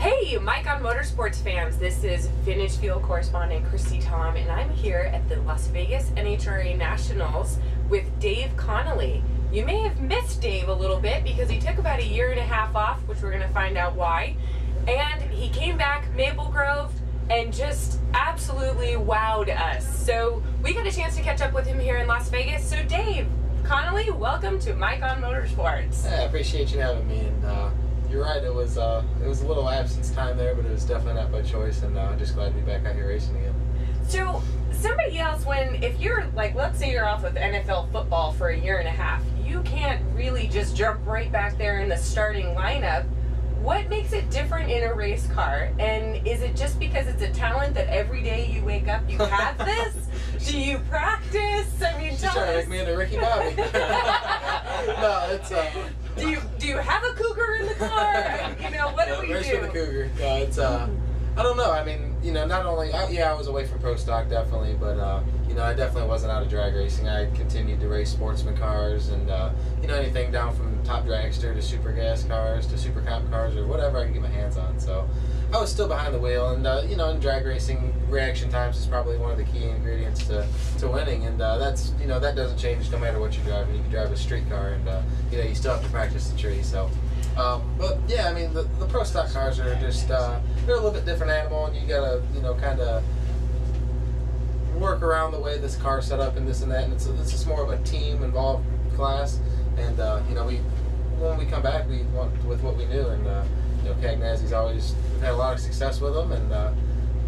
Hey, Mike on Motorsports fans, this is Vintage Fuel correspondent Christy Tom, and I'm here at the Las Vegas NHRA Nationals with Dave Connolly. You may have missed Dave a little bit because he took about a year and a half off, which we're going to find out why, and he came back Maple Grove and just absolutely wowed us. So we got a chance to catch up with him here in Las Vegas. So Dave Connolly, welcome to Mike on Motorsports. Yeah, I appreciate you having me, and you're right, it was a little absence time there, but it was definitely not by choice, and I'm just glad to be back out here racing again. So somebody else, if you're like, let's say you're off with NFL football for a year and a half, you can't really just jump right back there in the starting lineup. What makes it different in a race car? And is it just because it's a talent that every day you wake up you have this? Do you practice? I mean, tell us. Trying to make me into Ricky Bobby. No, it's Do you have a cougar in the car? You know, what do we race do? with the cougar. Yeah, it's I don't know. I mean, you know, not only I was away from pro stock definitely, but you know, I definitely wasn't out of drag racing. I continued to race sportsman cars and you know, anything down from top dragster to super gas cars to super comp cars or whatever I could get my hands on. So I was still behind the wheel, and you know, in drag racing, reaction times is probably one of the key ingredients to winning, and that's, you know, that doesn't change no matter what you're driving. You can drive a street car, and you know, you still have to practice the tree. So, but yeah, I mean, the pro stock cars are just they're a little bit different animal, and you gotta, you know, kind of work around the way this car's set up and this and that, and it's just more of a team involved class, and you know, when we come back, we want with what we knew, and you know, Cagnazzi's always had a lot of success with them, and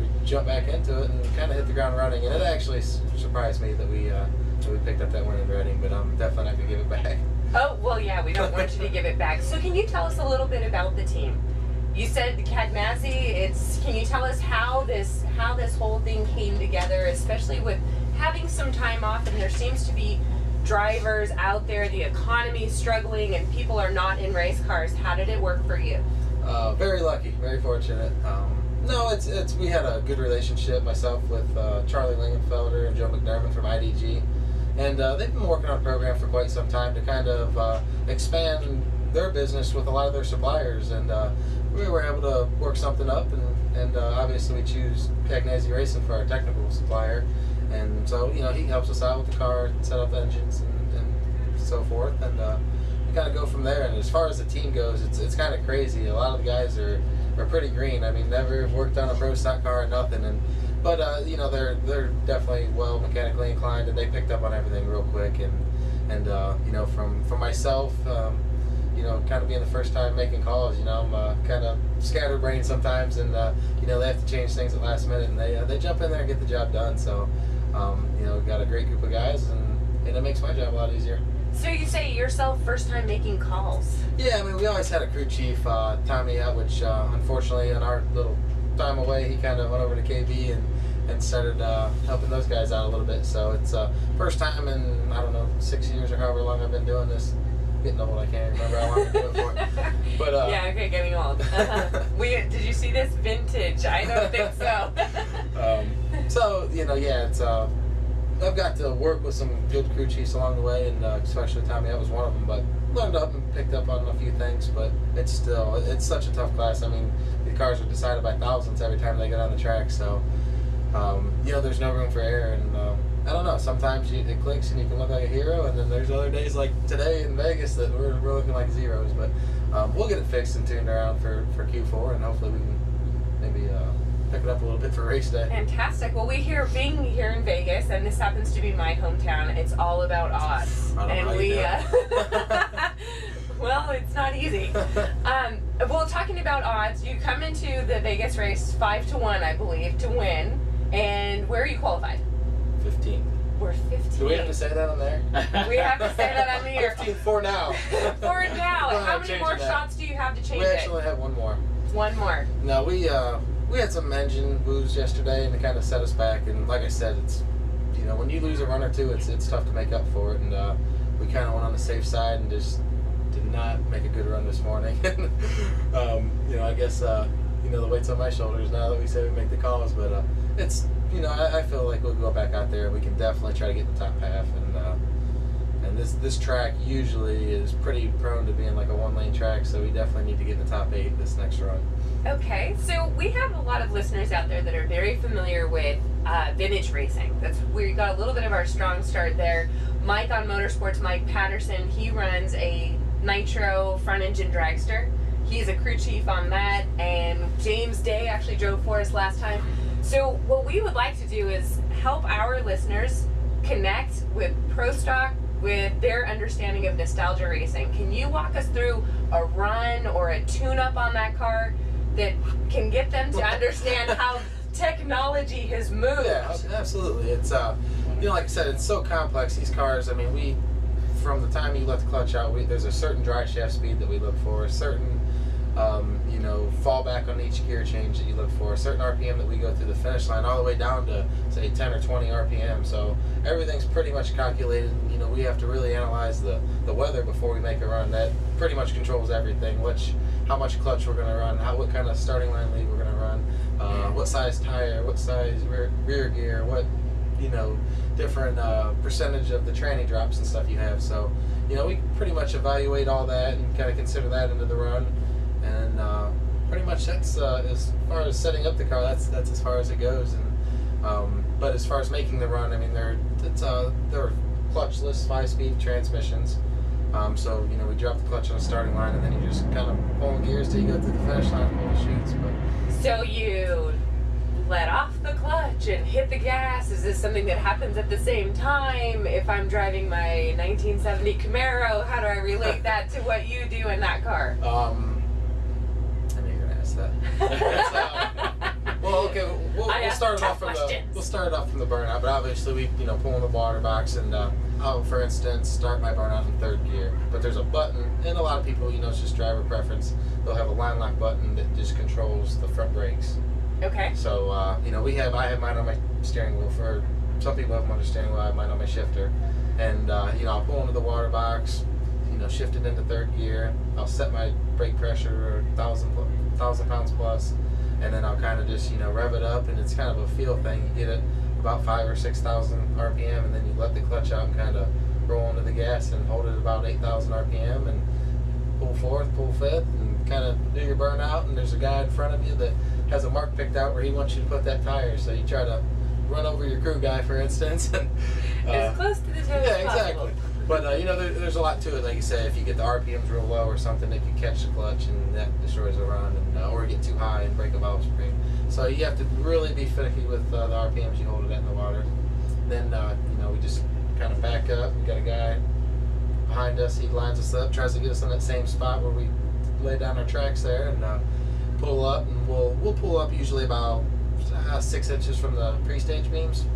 we jumped back into it and kind of hit the ground running, and it actually surprised me that we picked up that win in Reading, but I'm definitely not going to give it back. Oh, well, yeah, we don't want you to give it back. So can you tell us a little bit about the team? You said Cagnazzi, can you tell us how this whole thing came together, especially with having some time off, and there seems to be drivers out there, the economy is struggling, and people are not in race cars. How did it work for you? Very lucky, very fortunate. No, we had a good relationship, myself with Charlie Lingenfelder and Joe McDermott from IDG, and they've been working on a program for quite some time to kind of expand their business with a lot of their suppliers, and we were able to work something up, and obviously we choose Cagnazzi Racing for our technical supplier, and so, you know, he helps us out with the car, set up engines and so forth, and we kind of go from there. And as far as the team goes, it's kind of crazy. A lot of the guys are pretty green. I mean, never worked on a pro stock car or nothing, but you know, they're definitely well mechanically inclined, and they picked up on everything real quick, and you know, from myself, you know, kind of being the first time making calls, you know, I'm kind of scatterbrained sometimes, and you know, they have to change things at last minute, and they jump in there and get the job done. So you know, we've got a great group of guys, and it makes my job a lot easier. So you say yourself first time making calls? Yeah, I mean, we always had a crew chief, Tommy, which unfortunately in our little time away, he kind of went over to KB and started helping those guys out a little bit. So it's first time in, I don't know, 6 years or however long I've been doing this. Getting old, I can't remember how long I've been doing it for. But yeah, okay, getting old. Did you see this vintage? I don't think so. So, you know, yeah, it's I've got to work with some good crew chiefs along the way, and especially Tommy, that was one of them, but learned up and picked up on a few things, but it's such a tough class. I mean, the cars are decided by thousands every time they get on the track, so you know, there's no room for error, and I don't know, sometimes it clicks and you can look like a hero, and then there's other days like today in Vegas that we're looking like zeros, but we'll get it fixed and tuned around for Q4, and hopefully we can maybe pick it up a little bit for race day. Fantastic. Well, being here in Vegas, and this happens to be my hometown, it's all about odds. I don't know and well, it's not easy. Well, talking about odds, you come into the Vegas race 5-1, I believe, to win. And where are you qualified? 15. We're 15. Do we have to say that on there? We have to say that on the air. 15 for now. For now. How many more shots do you have to change it? We actually have one more. One more. No, we had some engine woos yesterday, and it kind of set us back. And like I said, it's, you know, when you lose a run or two, it's tough to make up for it. And we kind of went on the safe side and just did not make a good run this morning. You know, I guess you know, the weight's on my shoulders now that we say we make the calls, but it's, you know, I feel like we'll go back out there and we can definitely try to get the top half, and this track usually is pretty prone to being like a one-lane track, so we definitely need to get in the top 8 this next run. Okay, so we have a lot of listeners out there that are very familiar with vintage racing. That's where we got a little bit of our strong start there. Mike on Motorsports, Mike Patterson, he runs a Nitro front engine dragster. He's a crew chief on that, and James Day actually drove for us last time. So what we would like to do is help our listeners connect with Pro Stock, with their understanding of nostalgia racing. Can you walk us through a run or a tune-up on that car that can get them to understand how technology has moved? Yeah, absolutely. It's you know, like I said, it's so complex, these cars. I mean, from the time you let the clutch out, there's a certain dry shaft speed that we look for, a certain you know, fallback on each gear change that you look for, a certain RPM that we go through the finish line, all the way down to say 10 or 20 RPM. So everything's pretty much calculated. You know, we have to really analyze the weather before we make a run. That pretty much controls everything. How much clutch we're going to run, what kind of starting line lead we're going to run, what size tire, what size rear gear, what, you know, different percentage of the tranny drops and stuff you have. So, you know, we pretty much evaluate all that and kind of consider that into the run. And pretty much that's as far as setting up the car, that's as far as it goes. And but as far as making the run, I mean, they're clutchless 5-speed transmissions. So, you know, we drop the clutch on the starting line, and then you just kind of pull gears till you go through the finish line and pull the chutes. But so you let off the clutch and hit the gas. Is this something that happens at the same time? If I'm driving my 1970 Camaro, how do I relate that to what you do in that car? I knew you were gonna ask that. Well, okay, we'll start it off from the burnout. But obviously, we pull in the water box, and I'll, for instance, start my burnout in 3rd gear. But there's a button, and a lot of people, it's just driver preference. They'll have a line lock button that just controls the front brakes. Okay. So I have mine on my steering wheel. For some people have them on their steering wheel. I have mine on my shifter, and I'll pull into the water box. Shift it into 3rd gear. I'll set my brake pressure 1,000 pounds plus, and then I'll kind of just rev it up, and it's kind of a feel thing. You get it about 5,000 or 6,000 RPM, and then you let the clutch out and kind of roll into the gas and hold it about 8,000 RPM, and pull 4th, pull 5th, and kind of do your burnout. And there's a guy in front of you that has a mark picked out where he wants you to put that tire, so you try to run over your crew guy, for instance. And, as close to the toe as possible. Exactly. But there's a lot to it. Like you said, if you get the RPMs real low or something, it can catch the clutch, and that destroys the run, and or you get too high and break a valve spring. So you have to really be finicky with the RPMs you hold it at in the water. Then we just kind of back up. We got a guy behind us. He lines us up, tries to get us in that same spot where we lay down our tracks there, and pull up. And we'll pull up usually about 6 inches from the pre-stage beams.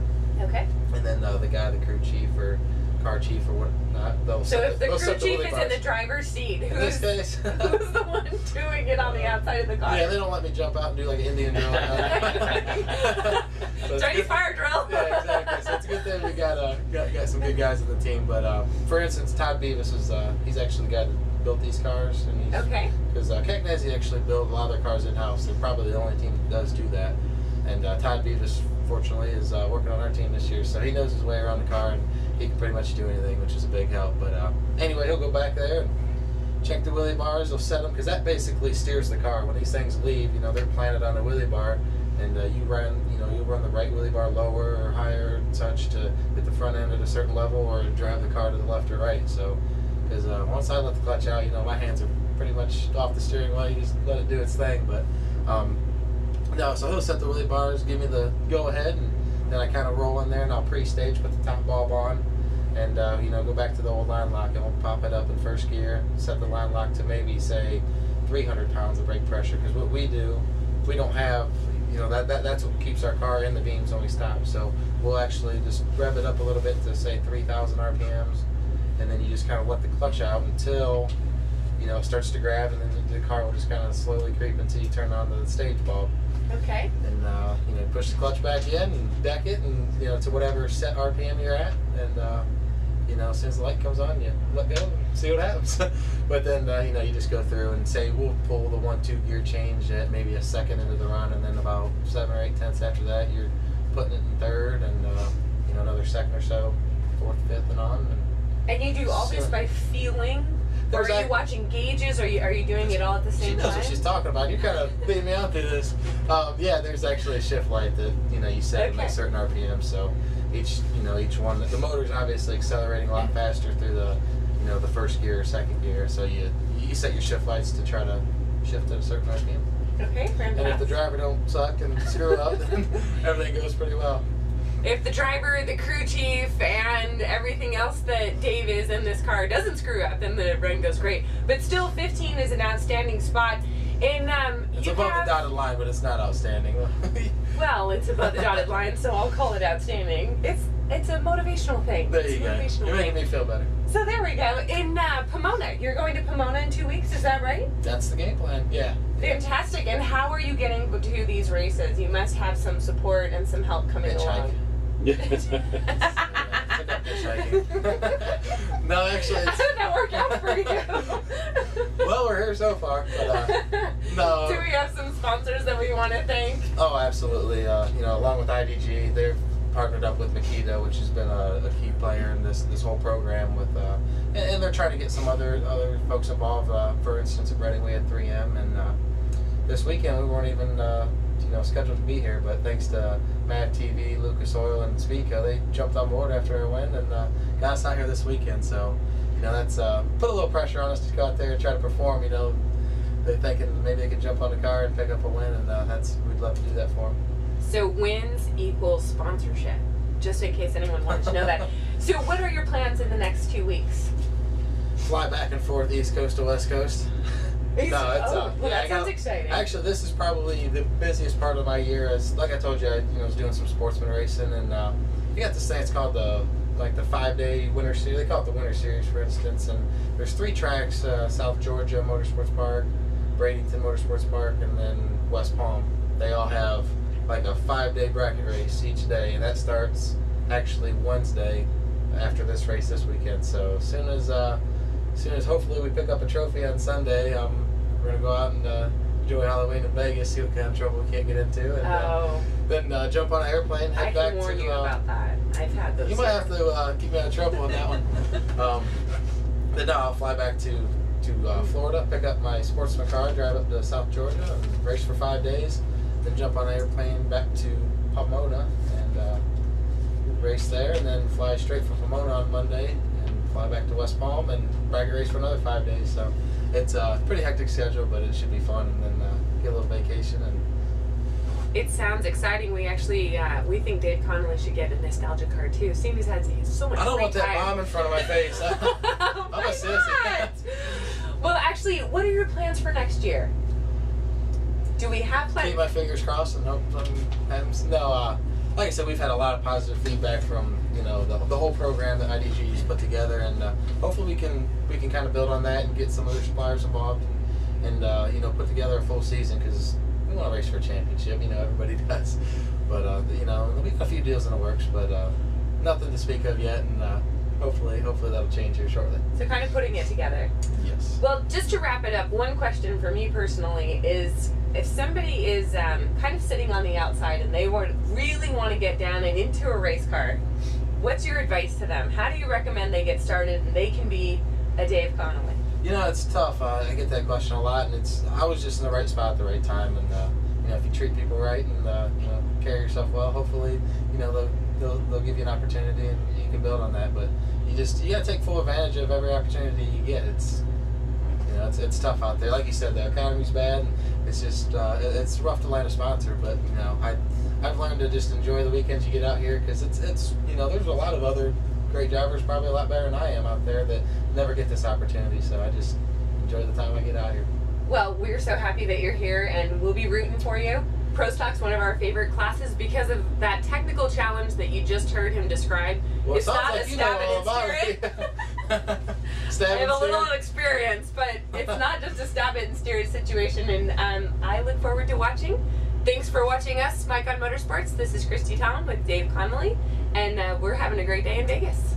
Okay. And then the guy, the crew chief or car chief or whatnot. So if the crew chief is in the driver's seat, who's the one doing it on the outside of the car? Yeah, they don't let me jump out and do like an Indian drill. Chinese fire drill. Yeah, exactly. So it's a good thing we got some good guys in the team. But for instance, Todd Beavis is he's actually the guy that built these cars. And he's, okay. Because Cagnazzi actually built a lot of their cars in house. They're probably the only team that does do that. And Todd Beavis, fortunately, is working on our team this year, so he knows his way around the car, and he can pretty much do anything, which is a big help. But anyway, he'll go back there and check the wheelie bars. He'll set them, because that basically steers the car. When these things leave, they're planted on a wheelie bar, and you'll run the right wheelie bar lower or higher, and such, to get the front end at a certain level, or drive the car to the left or right. So, because once I let the clutch out, my hands are pretty much off the steering wheel. You just let it do its thing. But no, so he'll set the wheelie bars, give me the go-ahead, and then I kind of roll in there, and I'll pre-stage, put the top bulb on, and go back to the old line lock, and we'll pop it up in 1st gear, set the line lock to maybe, say, 300 pounds of brake pressure, because what we do, we don't have, that's what keeps our car in the beams when we stop. So we'll actually just rev it up a little bit to, say, 3,000 RPMs, and then you just kind of let the clutch out until it starts to grab, and then the car will just kind of slowly creep until you turn on the stage bulb. Okay. And push the clutch back in and deck it, and to whatever set RPM you're at, and as soon as the light comes on, you let go and see what happens. But then you just go through and say we'll pull the 1-2 gear change at maybe a second into the run, and then about 7 or 8 tenths after that, you're putting it in 3rd, and another second or so, 4th, 5th, and on. And you do all this by feeling Or are you watching gauges? Are you doing it all at the same time? She knows what she's talking about. You kind of lead me out through this. Yeah, there's actually a shift light that you set at a certain RPM. So each one, the motor's obviously accelerating a lot faster through the first gear or second gear. So you set your shift lights to try to shift at a certain RPM. Okay, fantastic. And if the driver don't suck and screw up, then everything goes pretty well. If the driver, the crew chief, and everything else that Dave is in this car doesn't screw up, then the run goes great. But still, 15 is an outstanding spot. And it's above the dotted line, but it's not outstanding. Well, it's above the dotted line, so I'll call it outstanding. It's a motivational thing. There you go. You're making me feel better. So there we go. In Pomona, you're going to Pomona in 2 weeks, is that right? That's the game plan. Yeah. Fantastic. And how are you getting to these races? You must have some support and some help coming along. Yes. No, actually, how did that work out for you? Well, we're here so far, but no. Do we have some sponsors that we want to thank? Oh, absolutely. Along with IDG, they've partnered up with Makita, which has been a key player in this whole program. And they're trying to get some other folks involved. For instance, at Reading, we had 3M, and this weekend we weren't even scheduled to be here, but thanks to Mav TV, Lucas Oil, and Spica, they jumped on board after our win and got us out here this weekend. So, that's put a little pressure on us to go out there and try to perform. They're thinking maybe they could jump on the car and pick up a win, and we'd love to do that for them. So wins equals sponsorship, just in case anyone wanted to know that. So what are your plans in the next 2 weeks? Fly back and forth, East Coast to West Coast. That sounds exciting. Actually, this is probably the busiest part of my year. Like I told you, I was doing some sportsman racing, and you got this thing. It's called the 5-day winter series. They call it the winter series, for instance. And there's 3 tracks: South Georgia Motorsports Park, Bradenton Motorsports Park, and then West Palm. They all have like a 5-day bracket race each day, and that starts actually Wednesday after this race this weekend. So as soon as hopefully we pick up a trophy on Sunday, we're gonna go out and enjoy Halloween in Vegas, see what kind of trouble we can't get into, and then jump on an airplane, head back to. I can warn you about that. I've had those. You might have to keep me out of trouble on that one. Then I'll fly back to Florida, pick up my sportsman car, drive up to South Georgia, and race for 5 days. Then jump on an airplane back to Pomona and race there, and then fly straight from Pomona on Monday and fly back to West Palm and bracket race for another 5 days. So it's a pretty hectic schedule, but it should be fun, and then get a little vacation. And it sounds exciting. We actually we think Dave Connolly should get a nostalgia card too. Seeing he's had so much. I don't want free that time. bomb in front of my face. I'm a sissy. Well, actually, what are your plans for next year? Do we have plans? Keep my fingers crossed and hope something happens. No, like I said, we've had a lot of positive feedback from the whole program that IDG's put together, and hopefully we can kind of build on that and get some other suppliers involved, and put together a full season, because we want to race for a championship. Everybody does, but we got a few deals in the works, but nothing to speak of yet, and hopefully that'll change here shortly. So kind of putting it together. Yes. Well, just to wrap it up, one question for me personally is, if somebody is kind of sitting on the outside and they really want to get down and into a race car, what's your advice to them? How do you recommend they get started and they can be a Dave Connolly? It's tough. I get that question a lot, and I was just in the right spot at the right time, and if you treat people right and carry yourself well, hopefully they'll give you an opportunity and you can build on that. But you got to take full advantage of every opportunity you get. It's tough out there. Like you said, the economy's bad. It's just it's rough to land a sponsor, but I've learned to just enjoy the weekends you get out here, because it's there's a lot of other great drivers, probably a lot better than I am out there, that never get this opportunity. So I just enjoy the time I get out here. Well, we're so happy that you're here, and we'll be rooting for you. Pro Stock's one of our favorite classes because of that technical challenge that you just heard him describe. Well, it's not like a stab it and steer it. I have a little experience, but it's not just a stab it and steer it situation, and I look forward to watching. Thanks for watching us, Mike on Motorsports. This is Christy Tom with Dave Connolly, and we're having a great day in Vegas.